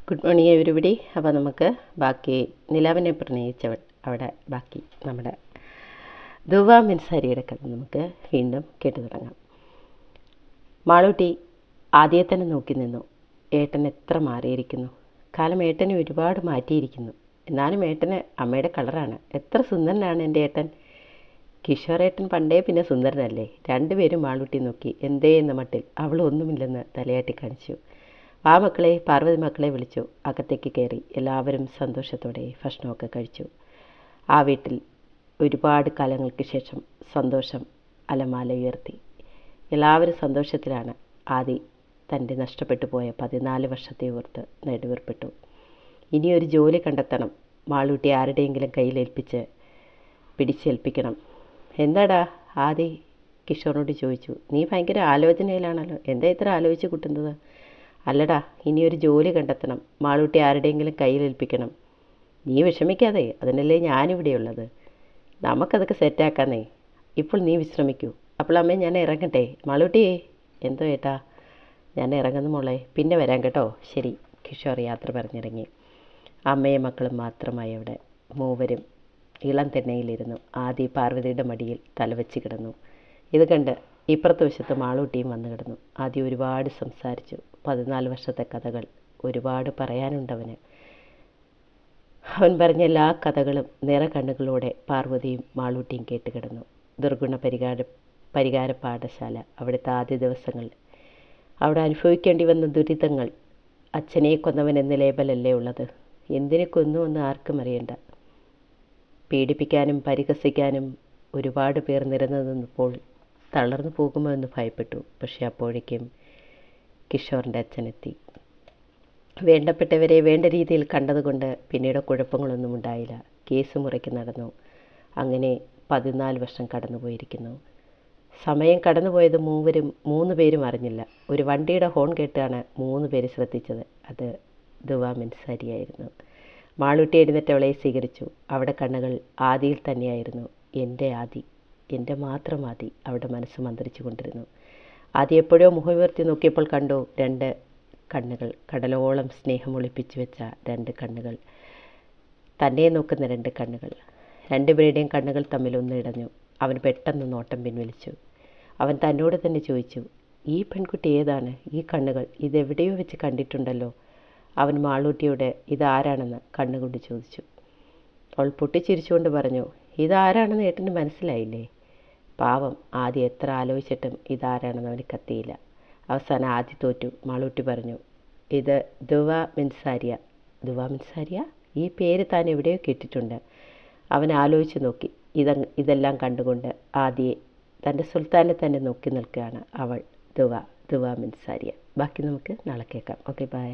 Good morning everybody. അപ്പോൾ നമുക്ക് ബാക്കി നിലാവിനെ പ്രണയിച്ചവൾ അവിടെ ബാക്കി നമ്മുടെ ദുവ മിൻസാരിയുടെ കഥ നമുക്ക് വീണ്ടും കേട്ടു തുടങ്ങാം. മാളൂട്ടി ആദ്യം തന്നെ നോക്കി നിന്നു. ഏട്ടൻ എത്ര മാറിയിരിക്കുന്നു. കാലം ഏട്ടനെ ഒരുപാട് മാറ്റിയിരിക്കുന്നു. എന്നാലും ഏട്ടന് അമ്മയുടെ കളറാണ്. എത്ര സുന്ദരനാണ് എൻ്റെ ഏട്ടൻ. കിഷോറേട്ടൻ പണ്ടേ പിന്നെ സുന്ദരനല്ലേ. രണ്ടുപേരും മാളൂട്ടി നോക്കി. എന്തേ എന്ന മട്ടിൽ അവൾ ഒന്നുമില്ലെന്ന് തലയാട്ടി കാണിച്ചു. ആ മക്കളെ പാർവതി മക്കളെ വിളിച്ചു. അകത്തേക്ക് കയറി. എല്ലാവരും സന്തോഷത്തോടെ ഭക്ഷണമൊക്കെ കഴിച്ചു. ആ വീട്ടിൽ ഒരുപാട് കാലങ്ങൾക്ക് ശേഷം സന്തോഷം അലമാല ഉയർത്തി. എല്ലാവരും സന്തോഷത്തിലാണ്. ആദി തൻ്റെ നഷ്ടപ്പെട്ടു പോയ 14 വർഷത്തെ ഓർത്ത് നെടുവേർപ്പെട്ടു. ഇനിയൊരു ജോലി കണ്ടെത്തണം. മാളൂട്ടി ആരുടെയെങ്കിലും കയ്യിലേൽപ്പിച്ച് പിടിച്ചേൽപ്പിക്കണം. എന്താടാ ആദി കിഷോറിനോട് ചോദിച്ചു. നീ ഭയങ്കര ആലോചനയിലാണല്ലോ. എന്താ ഇത്ര ആലോചിച്ച് കൂട്ടുന്നത്? അല്ലടാ, ഇനിയൊരു ജോലി കണ്ടെത്തണം. മാളൂട്ടി ആരുടെയെങ്കിലും കയ്യിലേൽപ്പിക്കണം. നീ വിഷമിക്കാതെ, അതിനല്ലേ ഞാനിവിടെയുള്ളത്. നമുക്കതൊക്കെ സെറ്റാക്കാന്നേ. ഇപ്പോൾ നീ വിശ്രമിക്കൂ. അപ്പോൾ അമ്മേ ഞാൻ ഇറങ്ങട്ടെ. മാളൂട്ടിയേ. എന്തോ ഏട്ടാ? ഞാൻ ഇറങ്ങുന്നു മോളെ, പിന്നെ വരാം കേട്ടോ. ശരി. കിഷോർ യാത്ര പറഞ്ഞിറങ്ങി. അമ്മയും മക്കളും മാത്രമായി അവിടെ. മൂവരും ഇളം തെണ്ണയിലിരുന്നു. ആദി പാർവതിയുടെ മടിയിൽ തലവെച്ച് കിടന്നു. ഇത് കണ്ട് ഇപ്പുറത്തെ വശത്ത് മാളൂട്ടിയും വന്നു കിടന്നു. ആദ്യം ഒരുപാട് സംസാരിച്ചു. 14 വർഷത്തെ കഥകൾ ഒരുപാട് പറയാനുണ്ടവന്. അവൻ പറഞ്ഞ എല്ലാ കഥകളും നിറകണ്ണുകളോടെ പാർവതിയും മാളൂട്ടിയും കേട്ട് കിടന്നു. ദുർഗുണ പരിഹാര പാഠശാല, അവിടുത്തെ ആദ്യ ദിവസങ്ങൾ, അവിടെ അനുഭവിക്കേണ്ടി വന്ന ദുരിതങ്ങൾ. അച്ഛനെ കൊന്നവൻ എന്ന ലേബലല്ലേ ഉള്ളത്. എന്തിനെ കൊന്നുവെന്ന് ആർക്കും അറിയണ്ട. പീഡിപ്പിക്കാനും പരിഹസിക്കാനും ഒരുപാട് പേർ നിരന്നപ്പോൾ തളർന്നു പോകുമോ എന്ന് ഭയപ്പെട്ടു. പക്ഷെ അപ്പോഴേക്കും കിഷോറിൻ്റെ അച്ഛനെത്തി. വേണ്ടപ്പെട്ടവരെ വേണ്ട രീതിയിൽ കണ്ടതുകൊണ്ട് പിന്നീട് കുഴപ്പങ്ങളൊന്നും ഉണ്ടായില്ല. കേസ് മുറയ്ക്ക് നടന്നു. അങ്ങനെ 14 വർഷം കടന്നുപോയിരിക്കുന്നു. സമയം കടന്നുപോയത് 3 പേരും അറിഞ്ഞില്ല. ഒരു വണ്ടിയുടെ ഹോൺ കേട്ടാണ് 3 പേര് ശ്രദ്ധിച്ചത്. അത് ദുവ മിൻസാരിയായിരുന്നു. മാളൂട്ടി എഴുന്നേറ്റ് അവളെ സ്വീകരിച്ചു. അവിടെ കണ്ണുകൾ ആദിയിൽ തന്നെയായിരുന്നു. എൻ്റെ ആദി, എൻ്റെ മാത്രം ആദി. അവിടെ മനസ്സ് മന്ത്രിച്ചു കൊണ്ടിരുന്നു. ആദി എപ്പോഴോ മുഖമുയർത്തി നോക്കിയപ്പോൾ കണ്ടു 2 കണ്ണുകൾ. കടലോളം സ്നേഹം ഒളിപ്പിച്ചു വെച്ച 2 കണ്ണുകൾ. തന്നെ നോക്കുന്ന 2 കണ്ണുകൾ. രണ്ടുപേരുടെയും കണ്ണുകൾ തമ്മിൽ ഒന്നിടഞ്ഞു. അവൻ പെട്ടെന്ന് നോട്ടം പിൻവലിച്ചു. അവൻ തന്നോട് തന്നെ ചോദിച്ചു, ഈ പെൺകുട്ടി ഏതാണ്? ഈ കണ്ണുകൾ ഇതെവിടെയോ വെച്ച് കണ്ടിട്ടുണ്ടല്ലോ. അവൻ മാളൂട്ടിയോട് ഇതാരാണെന്ന് കണ്ണുകൊണ്ട് ചോദിച്ചു. അവൾ പൊട്ടിച്ചിരിച്ചുകൊണ്ട് പറഞ്ഞു, ഇതാരാണെന്ന് ഏട്ടന് മനസ്സിലായില്ലേ? പാവം ആദ്യം എത്ര ആലോചിച്ചിട്ടും ഇതാരാണെന്ന് അവന് കത്തിയില്ല. അവസാനം ആദ്യ തോറ്റു. മാളൂട്ടി പറഞ്ഞു, ഇത് ദുവ മിൻസാരിയ. ദുവ മിൻസാരിയ? ഈ പേര് താൻ എവിടെയോ കേട്ടിട്ടുണ്ട്. അവൻ ആലോചിച്ച് നോക്കി. ഇതെല്ലാം കണ്ടുകൊണ്ട് ആദ്യയെ തൻ്റെ സുൽത്താനെ തന്നെ നോക്കി നിൽക്കുകയാണ് അവൾ. ദുവ മിൻസാരിയ. ബാക്കി നമുക്ക് നാളെ കേൾക്കാം. Okay, by.